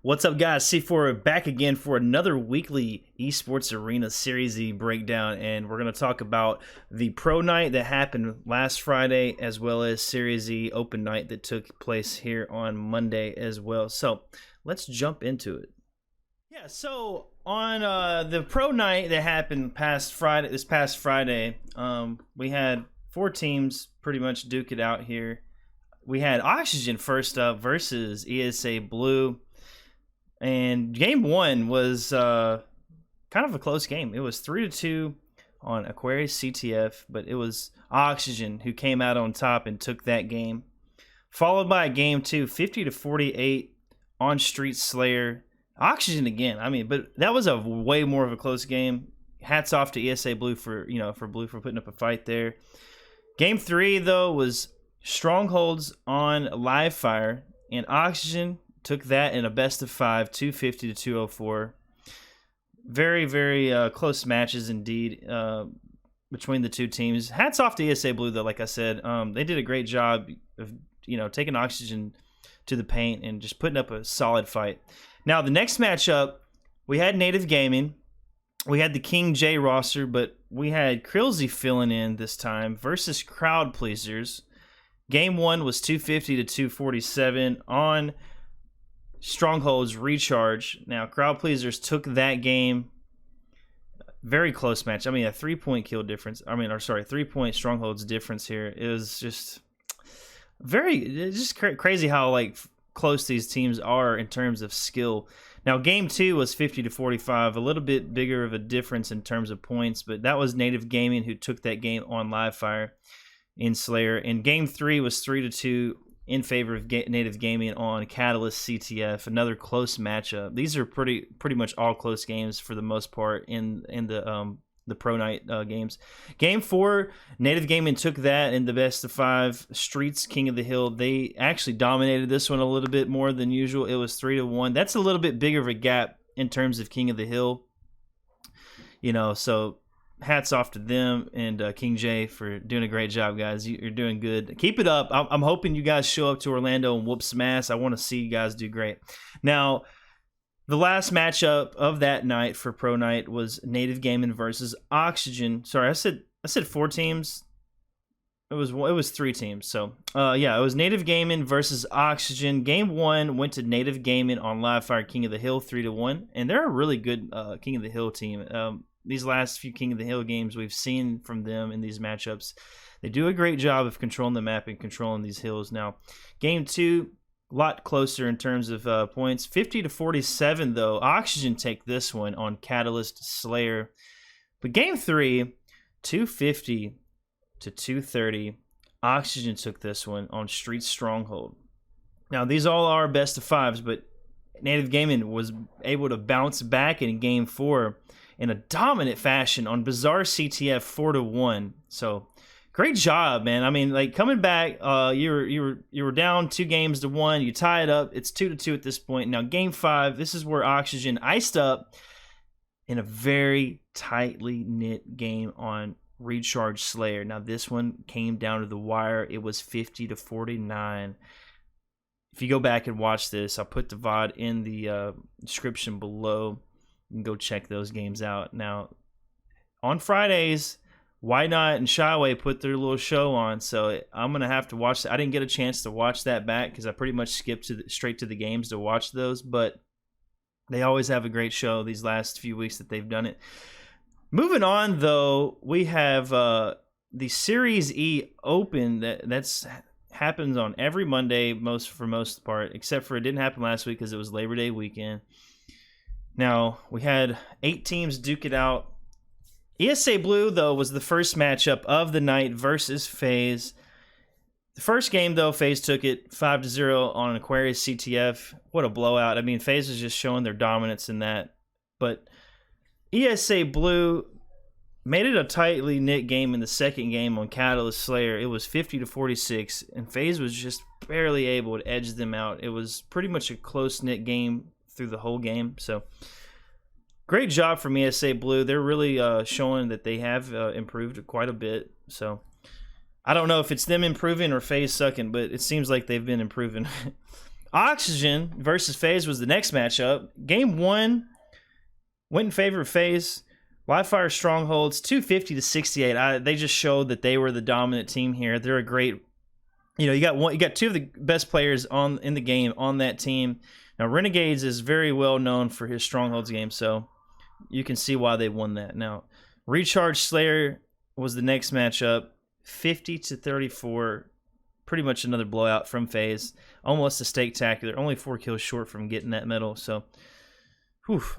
What's up, guys? C4 back again for another weekly Esports Arena Series Z breakdown, and we're going to talk about the Pro Night that happened last Friday, as well as Series Z Open Night that took place here on Monday as well. So let's jump into it. Yeah, so on the Pro Night that happened this past Friday, we had 4 teams pretty much duke it out here. We had Oxygen first up versus ESA Blue. And game 1 was kind of a close game. It was 3-2 on Aquarius CTF, but it was Oxygen who came out on top and took that game. Followed by game 2, 50-48 on Street Slayer. Oxygen again. I mean, but that was a way more of a close game. Hats off to ESA Blue for Blue for putting up a fight there. Game 3 though was Strongholds on Live Fire, and Oxygen took that in a best of 5, 250-204. Very, very close matches indeed between the two teams. Hats off to ESA Blue, though. Like I said, they did a great job of taking Oxygen to the paint and just putting up a solid fight. Now, the next matchup, we had Native Gaming. We had the King J roster, but we had Krillsy filling in this time versus Crowd Pleasers. Game 1 was 250-247 on Strongholds Recharge. Now, Crowd Pleasers took that game. Very close match. I mean, a 3-point kill difference. 3-point Strongholds difference here. It was just crazy how close these teams are in terms of skill. Now, game 2 was 50-45, a little bit bigger of a difference in terms of points, but that was Native Gaming who took that game on Live Fire in Slayer. And game 3 was 3-2 in favor of Native Gaming on Catalyst CTF. Another close matchup. These are pretty much all close games for the most part in the Pro Night games. Game 4, Native Gaming took that in the best of 5. Streets King of the Hill, they actually dominated this one a little bit more than usual. It was 3-1. That's a little bit bigger of a gap in terms of King of the Hill. So hats off to them and King J for doing a great job, guys. You're doing good. Keep it up. I'm hoping you guys show up to Orlando and whoop some ass. I want to see you guys do great. Now, the last matchup of that night for Pro Night was Native Gaming versus Oxygen. Sorry, I said 4 teams. It was 3 teams. So it was Native Gaming versus Oxygen. Game 1 went to Native Gaming on Live Fire King of the Hill 3-1, and they're a really good King of the Hill team. These last few King of the Hill games we've seen from them in these matchups, they do a great job of controlling the map and controlling these hills. Now, game 2, a lot closer in terms of points. 50-47, though. Oxygen take this one on Catalyst Slayer. But game 3, 250-230. Oxygen took this one on Street Stronghold. Now, these all are best of 5s, but Native Gaming was able to bounce back in game 4 in a dominant fashion on Bizarre CTF 4-1. So great job, man. I mean, coming back, you were down 2-1. You tie it up. It's 2-2 at this point. Now game 5, this is where Oxygen iced up in a very tightly knit game on Recharge Slayer. Now this one came down to the wire. It was 50-49. If you go back and watch this, I'll put the VOD in the description below. You can go check those games out. Now, on Fridays, Why Not and Shyway put their little show on, so I'm going to have to watch that. I didn't get a chance to watch that back because I pretty much skipped straight to the games to watch those, but they always have a great show these last few weeks that they've done it. Moving on, though, we have the Series E Open that's happens on every Monday for most part, except for it didn't happen last week because it was Labor Day weekend. Now, we had 8 teams duke it out. ESA Blue, though, was the first matchup of the night versus FaZe. The first game, though, FaZe took it 5-0 on Aquarius CTF. What a blowout. I mean, FaZe was just showing their dominance in that. But ESA Blue made it a tightly knit game in the second game on Catalyst Slayer. It was 50-46, and FaZe was just barely able to edge them out. It was pretty much a close-knit game through the whole game. So great job from ESA Blue. They're really showing that they have improved quite a bit. So I don't know if it's them improving or FaZe sucking, but it seems like they've been improving. Oxygen versus FaZe was the next matchup. Game 1 went in favor of FaZe. Live Fire Strongholds 250 to 68. They just showed that they were the dominant team here. They're a great, you got two of the best players in the game on that team. Now Renegades is very well known for his Strongholds game, so you can see why they won that. Now Recharge Slayer was the next matchup, 50 to 34. Pretty much another blowout from FaZe. Almost a stake-tacular. Only 4 kills short from getting that medal. So,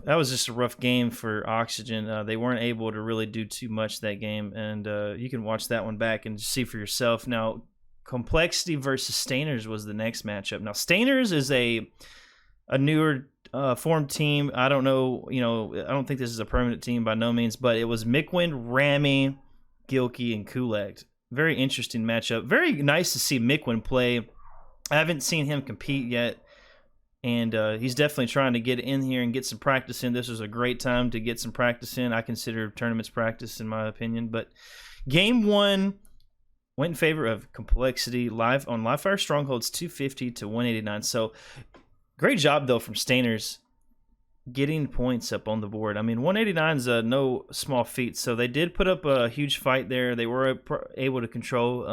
that was just a rough game for Oxygen. They weren't able to really do too much that game. And you can watch that one back and see for yourself. Now, Complexity versus Stainers was the next matchup. Now, Stainers is a newer formed team. I don't know, I don't think this is a permanent team by no means. But it was Mikwind, Rami, Gilkey, and Kulegt. Very interesting matchup. Very nice to see Mikwind play. I haven't seen him compete yet, and he's definitely trying to get in here and get some practice in. This was a great time to get some practice in. I consider tournaments practice, in my opinion. But Game 1 went in favor of Complexity live Fire Strongholds 250 to 189. So great job, though, from Stainers getting points up on the board. I mean, 189 is no small feat, so they did put up a huge fight there. They were able to control,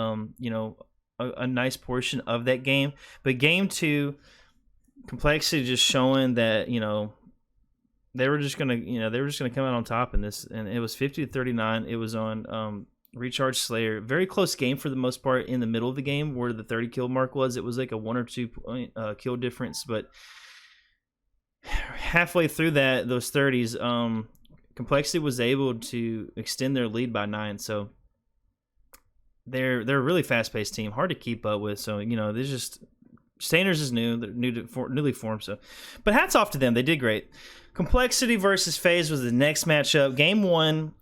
a nice portion of that game. But Game 2, Complexity just showing that, they were just gonna come out on top in this, and it was 50 to 39. It was on Recharge Slayer. Very close game for the most part in the middle of the game, where the 30 kill mark was. It was like a 1 or 2 point kill difference, but halfway through those 30s, Complexity was able to extend their lead by 9. So they're a really fast-paced team, hard to keep up with. So there's just Stainers is newly formed. So, but hats off to them, they did great. Complexity versus FaZe was the next matchup. Game 1,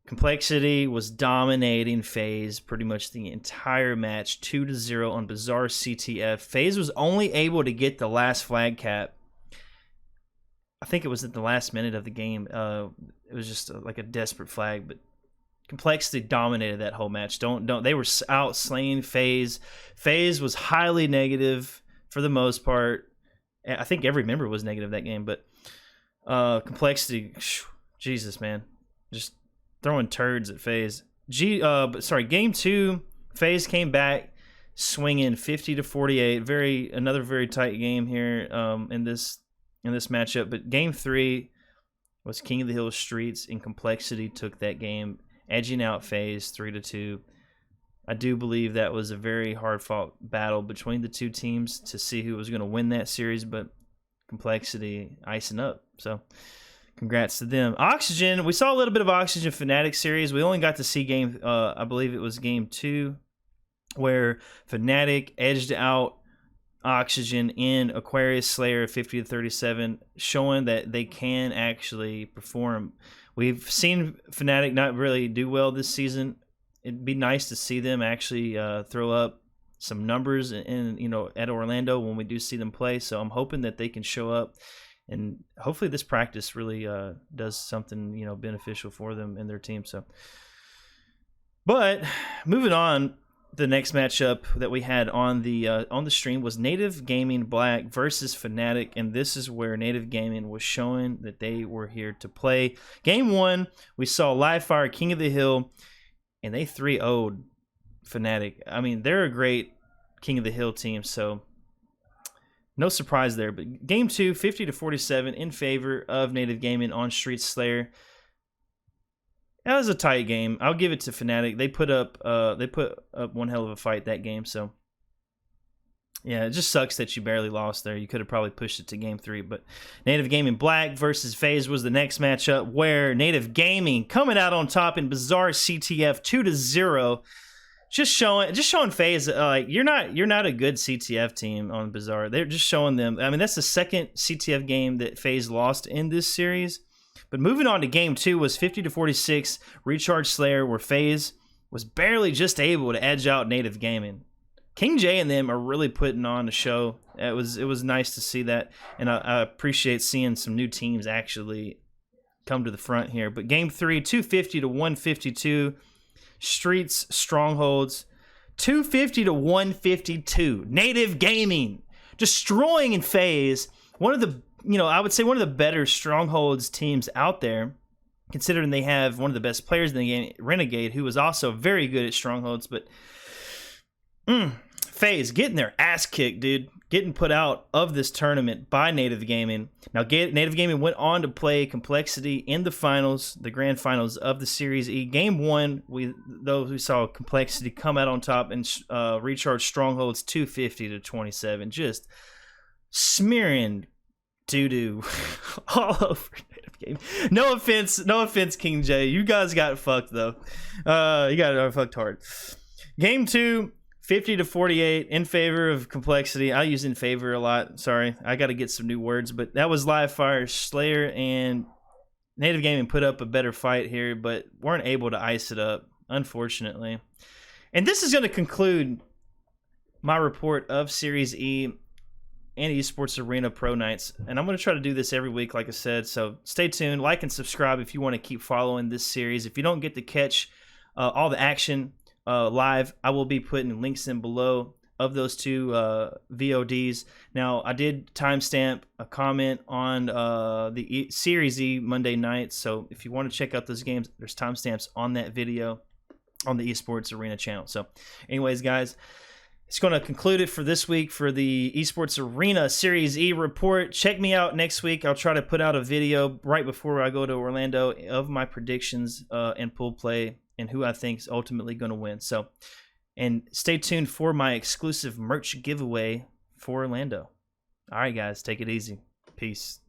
Complexity was dominating FaZe pretty much the entire match, 2-0 on Bizarre CTF. FaZe was only able to get the last flag cap. I think it was at the last minute of the game. It was just like a desperate flag, but Complexity dominated that whole match. They were out slaying FaZe. FaZe was highly negative for the most part. I think every member was negative that game, but Complexity, Jesus, man, just throwing turds at FaZe. Game 2, FaZe came back swinging 50 to 48. Another very tight game here in this matchup. But Game 3 was King of the Hill Streets, and Complexity took that game, edging out FaZe 3-2. I do believe that was a very hard-fought battle between the two teams to see who was going to win that series, but Complexity icing up. So congrats to them. Oxygen, we saw a little bit of Oxygen Fnatic series. We only got to see I believe it was Game 2, where Fnatic edged out Oxygen in Aquarius Slayer 50 to 37, showing that they can actually perform. We've seen Fnatic not really do well this season. It'd be nice to see them actually throw up some numbers at Orlando when we do see them play. So I'm hoping that they can show up, and hopefully this practice really does something beneficial for them and their team. So, but moving on. The next matchup that we had on the stream was Native Gaming Black versus Fnatic, and this is where Native Gaming was showing that they were here to play. Game 1, we saw Livefire, King of the Hill, and they 3-0'd Fnatic. I mean, they're a great King of the Hill team, so no surprise there. But Game 2, 50 to 47 in favor of Native Gaming on Street Slayer. That was a tight game. I'll give it to Fnatic. They put up one hell of a fight that game. So yeah, it just sucks that you barely lost there. You could have probably pushed it to Game 3. But Native Gaming Black versus FaZe was the next matchup, where Native Gaming coming out on top in Bizarre CTF 2-0. Just showing FaZe you're not a good CTF team on Bizarre. They're just showing them. I mean, that's the second CTF game that FaZe lost in this series. But moving on to Game 2 was 50 to 46 Recharge Slayer, where FaZe was barely just able to edge out Native Gaming. King J and them are really putting on a show. It was nice to see that, and I appreciate seeing some new teams actually come to the front here. But Game 3, 250 to 152 Streets Strongholds, 250 to 152 Native Gaming destroying in FaZe. One of the, I would say one of the better Strongholds teams out there, considering they have one of the best players in the game, Renegade, who was also very good at Strongholds. But FaZe getting their ass kicked, dude. Getting put out of this tournament by Native Gaming. Now, Native Gaming went on to play Complexity in the finals, the grand finals of the Series E. Game 1, we saw Complexity come out on top and recharge Strongholds 250-27. Just smearing doo-doo all over Native Gaming. No offense, King J. You guys got fucked, though. You got fucked hard. Game 2, 50-48 in favor of Complexity. I use in favor a lot. Sorry, I got to get some new words, but that was live fire. Slayer and Native Gaming put up a better fight here, but weren't able to ice it up, unfortunately. And this is going to conclude my report of Series E and Esports Arena Pro Nights. And I'm going to try to do this every week, like I said. So stay tuned, like and subscribe if you want to keep following this series. If you don't get to catch all the action live, I will be putting links in below of those two VODs. Now, I did timestamp a comment on the Series E Monday night, so if you want to check out those games, there's timestamps on that video on the Esports Arena channel. So anyways, guys, it's going to conclude it for this week for the Esports Arena Series E report. Check me out next week. I'll try to put out a video right before I go to Orlando of my predictions and pool play and who I think is ultimately going to win. So, and stay tuned for my exclusive merch giveaway for Orlando. All right, guys, take it easy. Peace.